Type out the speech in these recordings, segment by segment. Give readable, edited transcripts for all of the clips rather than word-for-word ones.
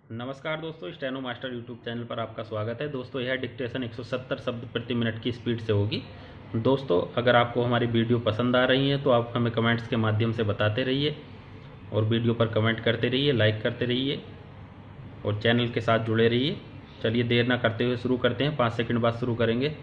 नमस्कार दोस्तों, steno master YouTube channel पर आपका स्वागत है। दोस्तों, यह डिक्टेशन 170 शब्द प्रति मिनट की स्पीड से होगी। दोस्तों, अगर आपको हमारी वीडियो पसंद आ रही है तो आप हमें कमेंट्स के माध्यम से बताते रहिए और वीडियो पर कमेंट करते रहिए, लाइक करते रहिए और चैनल के साथ जुड़े रहिए। चलिए देर ना करते हुए शुरू करते हैं। 5 सेकंड बाद शुरू करेंगे।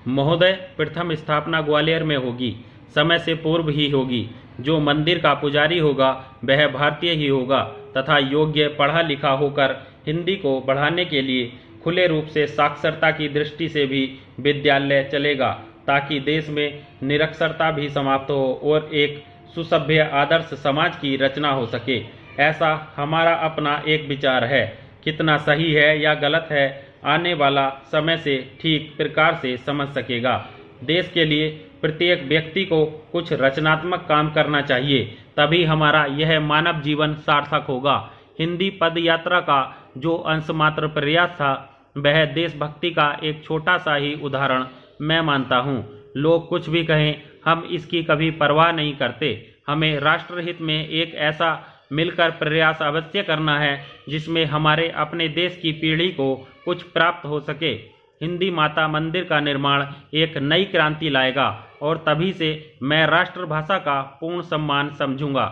महोदय, प्रथम स्थापना ग्वालियर में होगी, समय से पूर्व ही होगी। जो मंदिर का पुजारी होगा वह भारतीय ही होगा तथा योग्य पढ़ा लिखा होकर हिंदी को बढ़ाने के लिए खुले रूप से साक्षरता की दृष्टि से भी विद्यालय चलेगा, ताकि देश में निरक्षरता भी समाप्त हो और एक सुसभ्य आदर्श समाज की रचना हो सके। ऐसा हमारा अपना एक विचार है। कितना सही है या गलत है, आने वाला समय से ठीक प्रकार से समझ सकेगा। देश के लिए प्रत्येक व्यक्ति को कुछ रचनात्मक काम करना चाहिए, तभी हमारा यह मानव जीवन सार्थक होगा। हिंदी पद यात्रा का जो अंश मात्र प्रयास था, वह देशभक्ति का एक छोटा सा ही उदाहरण मैं मानता हूँ। लोग कुछ भी कहें, हम इसकी कभी परवाह नहीं करते। हमें राष्ट्रहित में एक ऐसा मिलकर प्रयास अवश्य करना है जिसमें हमारे अपने देश की पीढ़ी को कुछ प्राप्त हो सके। हिंदी माता मंदिर का निर्माण एक नई क्रांति लाएगा और तभी से मैं राष्ट्रभाषा का पूर्ण सम्मान समझूंगा।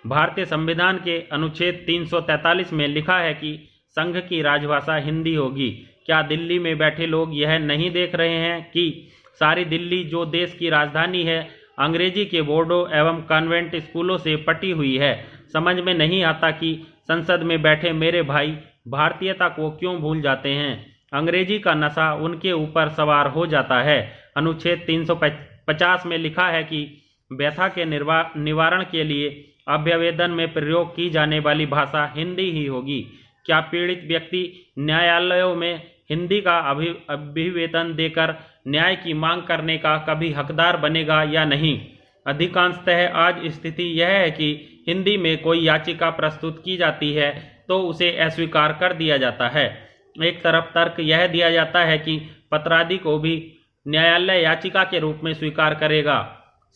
भारतीय संविधान के अनुच्छेद 343 में लिखा है कि संघ की राजभाषा हिंदी होगी। क्या दिल्ली में बैठे लोग यह नहीं देख रहे हैं कि सारी दिल्ली, जो देश की राजधानी है, अंग्रेजी के बोर्डों एवं कॉन्वेंट स्कूलों से पटी हुई है। समझ में नहीं आता कि संसद में बैठे मेरे भाई भारतीयता को क्यों भूल जाते हैं। अंग्रेजी का नशा उनके ऊपर सवार हो जाता है। अनुच्छेद 350 में लिखा है कि व्यथा के निवारण के लिए अभ्यवेदन में प्रयोग की जाने वाली भाषा हिंदी ही होगी। क्या पीड़ित व्यक्ति न्यायालयों में हिंदी का अभिवेदन देकर न्याय की मांग करने का कभी हकदार बनेगा या नहीं? अधिकांशतः आज स्थिति यह है कि हिंदी में कोई याचिका प्रस्तुत की जाती है तो उसे अस्वीकार कर दिया जाता है। एक तरफ तर्क यह दिया जाता है कि पत्रादि को भी न्यायालय याचिका के रूप में स्वीकार करेगा।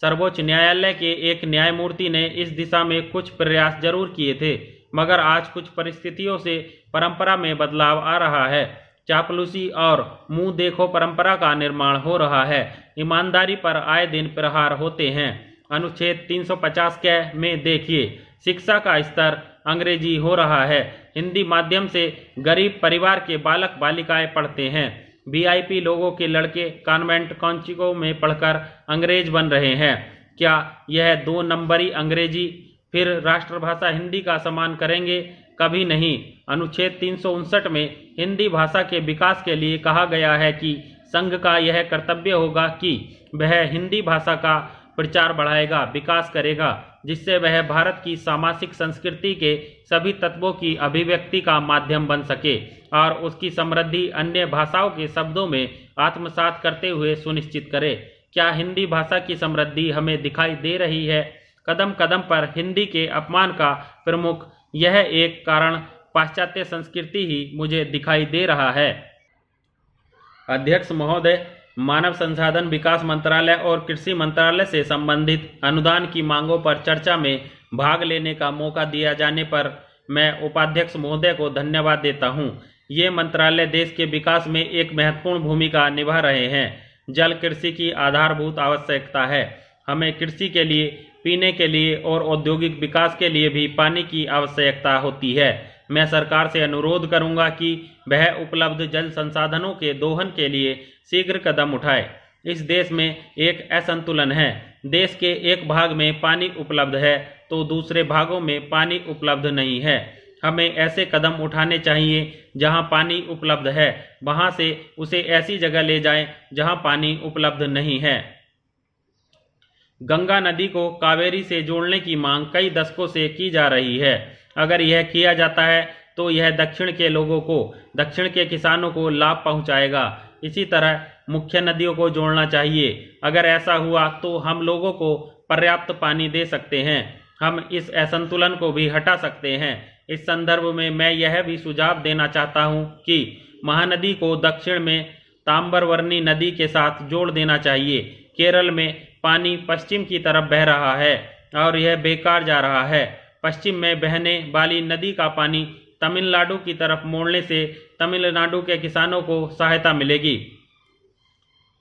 सर्वोच्च न्यायालय के एक न्यायमूर्ति ने इस दिशा में कुछ प्रयास जरूर किए थे, मगर आज कुछ परिस्थितियों से परंपरा में बदलाव आ रहा है। चापलूसी और मुंह देखो परंपरा का निर्माण हो रहा है। ईमानदारी पर आए दिन प्रहार होते हैं। अनुच्छेद 350 के में देखिए, शिक्षा का स्तर अंग्रेजी हो रहा है। हिंदी माध्यम से गरीब परिवार के बालक बालिकाएं पढ़ते हैं। वीआईपी लोगों के लड़के कॉन्वेंट कॉलेजों में पढ़कर अंग्रेज बन रहे हैं। क्या यह 2 नंबरी अंग्रेजी फिर राष्ट्रभाषा हिंदी का सम्मान करेंगे? कभी नहीं। अनुच्छेद 359 में हिंदी भाषा के विकास के लिए कहा गया है कि संघ का यह कर्तव्य होगा कि वह हिंदी भाषा का प्रचार बढ़ाएगा, विकास करेगा, जिससे वह भारत की सामाजिक संस्कृति के सभी तत्वों की अभिव्यक्ति का माध्यम बन सके और उसकी समृद्धि अन्य भाषाओं के शब्दों में आत्मसात करते हुए सुनिश्चित करे। क्या हिंदी भाषा की समृद्धि हमें दिखाई दे रही है? कदम कदम पर हिंदी के अपमान का प्रमुख यह एक कारण पाश्चात्य संस्कृति ही मुझे दिखाई दे रहा है। अध्यक्ष महोदय, मानव संसाधन विकास मंत्रालय और कृषि मंत्रालय से संबंधित अनुदान की मांगों पर चर्चा में भाग लेने का मौका दिया जाने पर मैं उपाध्यक्ष महोदय को धन्यवाद देता हूं। ये मंत्रालय देश के विकास में एक महत्वपूर्ण भूमिका निभा रहे हैं। जल कृषि की आधारभूत आवश्यकता है। हमें कृषि के लिए, पीने के लिए और औद्योगिक विकास के लिए भी पानी की आवश्यकता होती है। मैं सरकार से अनुरोध करूंगा कि वह उपलब्ध जल संसाधनों के दोहन के लिए शीघ्र कदम उठाए। इस देश में एक असंतुलन है। देश के एक भाग में पानी उपलब्ध है तो दूसरे भागों में पानी उपलब्ध नहीं है। हमें ऐसे कदम उठाने चाहिए जहां पानी उपलब्ध है, वहां से उसे ऐसी जगह ले जाएं जहां पानी उपलब्ध नहीं है। गंगा नदी को कावेरी से जोड़ने की मांग कई दशकों से की जा रही है। अगर यह किया जाता है तो यह दक्षिण के लोगों को, दक्षिण के किसानों को लाभ पहुंचाएगा। इसी तरह मुख्य नदियों को जोड़ना चाहिए। अगर ऐसा हुआ तो हम लोगों को पर्याप्त पानी दे सकते हैं। हम इस असंतुलन को भी हटा सकते हैं। इस संदर्भ में मैं यह भी सुझाव देना चाहता हूं कि महानदी को दक्षिण में ताम्बरवर्णी नदी के साथ जोड़ देना चाहिए। केरल में पानी पश्चिम की तरफ बह रहा है। और यह बेकार जा रहा है। पश्चिम में बहने वाली नदी का पानी तमिलनाडु की तरफ मोड़ने से तमिलनाडु के किसानों को सहायता मिलेगी।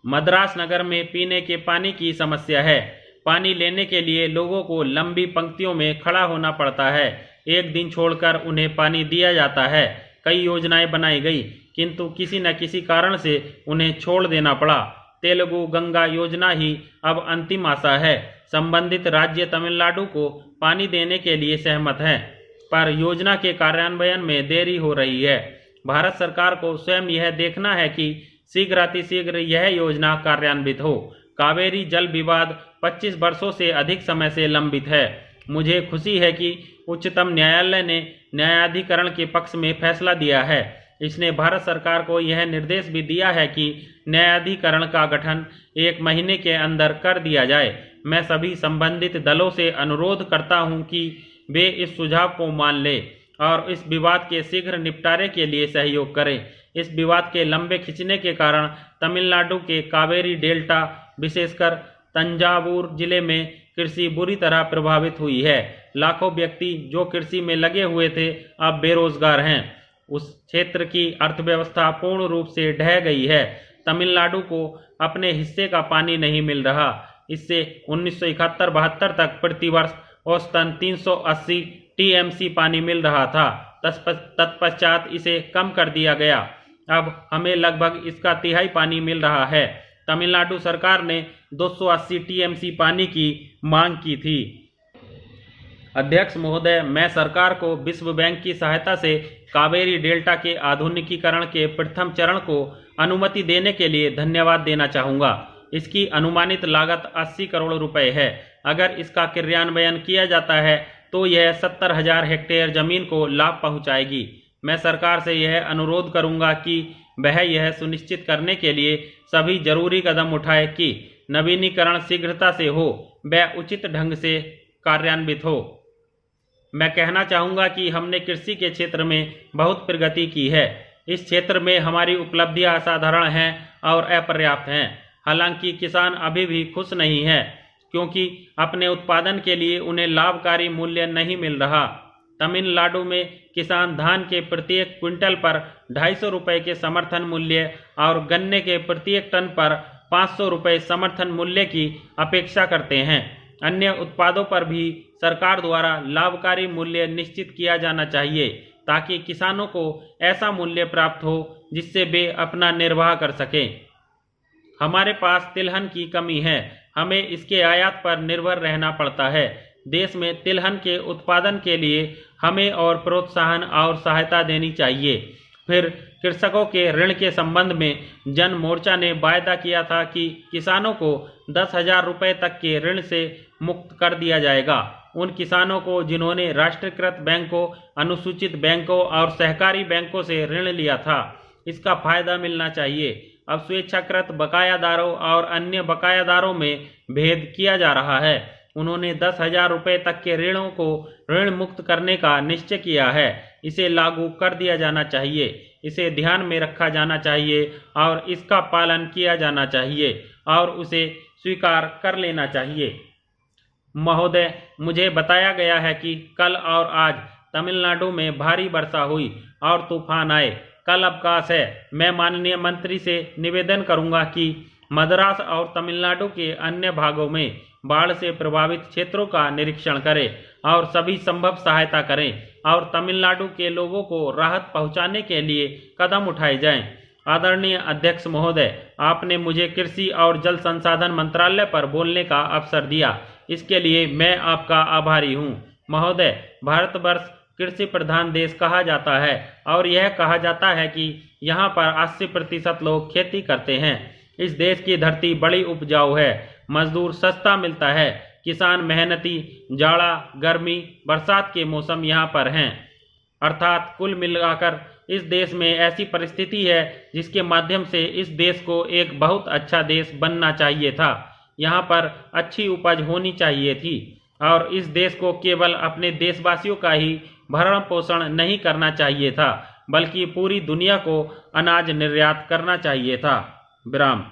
मद्रास नगर में पीने के पानी की समस्या है। पानी लेने के लिए लोगों को लंबी पंक्तियों में खड़ा होना पड़ता है। एक दिन छोड़कर उन्हें पानी दिया जाता है। कई योजनाएं बनाई गई, किंतु किसी न किसी कारण से उन्हें छोड़ देना पड़ा। तेलुगु गंगा योजना ही अब अंतिम आशा है। संबंधित राज्य तमिलनाडु को पानी देने के लिए सहमत है, पर योजना के कार्यान्वयन में देरी हो रही है। भारत सरकार को स्वयं यह देखना है कि शीघ्रातिशीघ्र यह योजना कार्यान्वित हो। कावेरी जल विवाद 25 वर्षों से अधिक समय से लंबित है। मुझे खुशी है कि उच्चतम न्यायालय ने न्यायाधिकरण के पक्ष में फैसला दिया है। इसने भारत सरकार को यह निर्देश भी दिया है कि न्यायाधिकरण का गठन 1 महीने के अंदर कर दिया जाए। मैं सभी संबंधित दलों से अनुरोध करता हूं कि वे इस सुझाव को मान लें और इस विवाद के शीघ्र निपटारे के लिए सहयोग करें। इस विवाद के लंबे खिंचने के कारण तमिलनाडु के कावेरी डेल्टा, विशेषकर तंजावुर जिले में कृषि बुरी तरह प्रभावित हुई है। लाखों व्यक्ति जो कृषि में लगे हुए थे, अब बेरोजगार हैं। उस क्षेत्र की अर्थव्यवस्था पूर्ण रूप से ढह गई है। तमिलनाडु को अपने हिस्से का पानी नहीं मिल रहा। इससे 1971-72 तक प्रतिवर्ष औसतन 380 टीएमसी पानी मिल रहा था। तत्पश्चात इसे कम कर दिया गया। अब हमें लगभग इसका तिहाई पानी मिल रहा है। तमिलनाडु सरकार ने 280 टीएमसी पानी की मांग की थी। अध्यक्ष महोदय, मैं सरकार को विश्व बैंक की सहायता से कावेरी डेल्टा के आधुनिकीकरण के प्रथम चरण को अनुमति देने के लिए धन्यवाद देना चाहूँगा। इसकी अनुमानित लागत 80 करोड़ रुपए है। अगर इसका क्रियान्वयन किया जाता है तो यह 70,000 हेक्टेयर जमीन को लाभ पहुंचाएगी। मैं सरकार से यह अनुरोध करूंगा कि वह यह सुनिश्चित करने के लिए सभी जरूरी कदम उठाए कि नवीनीकरण शीघ्रता से हो, वह उचित ढंग से कार्यान्वित हो। मैं कहना चाहूँगा कि हमने कृषि के क्षेत्र में बहुत प्रगति की है। इस क्षेत्र में हमारी उपलब्धियां असाधारण हैं और अपर्याप्त हैं। हालांकि किसान अभी भी खुश नहीं है, क्योंकि अपने उत्पादन के लिए उन्हें लाभकारी मूल्य नहीं मिल रहा। तमिलनाडु में किसान धान के प्रत्येक क्विंटल पर 250 रुपये के समर्थन मूल्य और गन्ने के प्रत्येक टन पर 500 रुपये समर्थन मूल्य की अपेक्षा करते हैं। अन्य उत्पादों पर भी सरकार द्वारा लाभकारी मूल्य निश्चित किया जाना चाहिए, ताकि किसानों को ऐसा मूल्य प्राप्त हो जिससे वे अपना निर्वाह कर सकें। हमारे पास तिलहन की कमी है। हमें इसके आयात पर निर्भर रहना पड़ता है। देश में तिलहन के उत्पादन के लिए हमें और प्रोत्साहन और सहायता देनी चाहिए। फिर कृषकों के ऋण के संबंध में जन मोर्चा ने वायदा किया था कि किसानों को 10,000 रुपये तक के ऋण से मुक्त कर दिया जाएगा। उन किसानों को जिन्होंने राष्ट्रीयकृत बैंकों, अनुसूचित बैंकों और सहकारी बैंकों से ऋण लिया था, इसका फायदा मिलना चाहिए। अब स्वेच्छाकृत बकायादारों और अन्य बकायादारों में भेद किया जा रहा है। उन्होंने 10,000 रुपये तक के ऋणों को ऋण मुक्त करने का निश्चय किया है। इसे लागू कर दिया जाना चाहिए। इसे ध्यान में रखा जाना चाहिए और इसका पालन किया जाना चाहिए और उसे स्वीकार कर लेना चाहिए। महोदय, मुझे बताया गया है कि कल और आज तमिलनाडु में भारी वर्षा हुई और तूफान आए। कल अवकाश है। मैं माननीय मंत्री से निवेदन करूंगा कि मद्रास और तमिलनाडु के अन्य भागों में बाढ़ से प्रभावित क्षेत्रों का निरीक्षण करें और सभी संभव सहायता करें और तमिलनाडु के लोगों को राहत पहुंचाने के लिए कदम उठाए जाएं। आदरणीय अध्यक्ष महोदय, आपने मुझे कृषि और जल संसाधन मंत्रालय पर बोलने का अवसर दिया। इसके लिए मैं आपका आभारी हूं। महोदय, भारतवर्ष कृषि प्रधान देश कहा जाता है और यह कहा जाता है कि यहाँ पर 80% लोग खेती करते हैं। इस देश की धरती बड़ी उपजाऊ है। मजदूर सस्ता मिलता है। किसान मेहनती, जाड़ा, गर्मी, बरसात के मौसम यहाँ पर हैं। अर्थात कुल मिलाकर इस देश में ऐसी परिस्थिति है जिसके माध्यम से इस देश को एक बहुत अच्छा देश बनना चाहिए था। यहाँ पर अच्छी उपज होनी चाहिए थी और इस देश को केवल अपने देशवासियों का ही भरण पोषण नहीं करना चाहिए था, बल्कि पूरी दुनिया को अनाज निर्यात करना चाहिए था। विराम।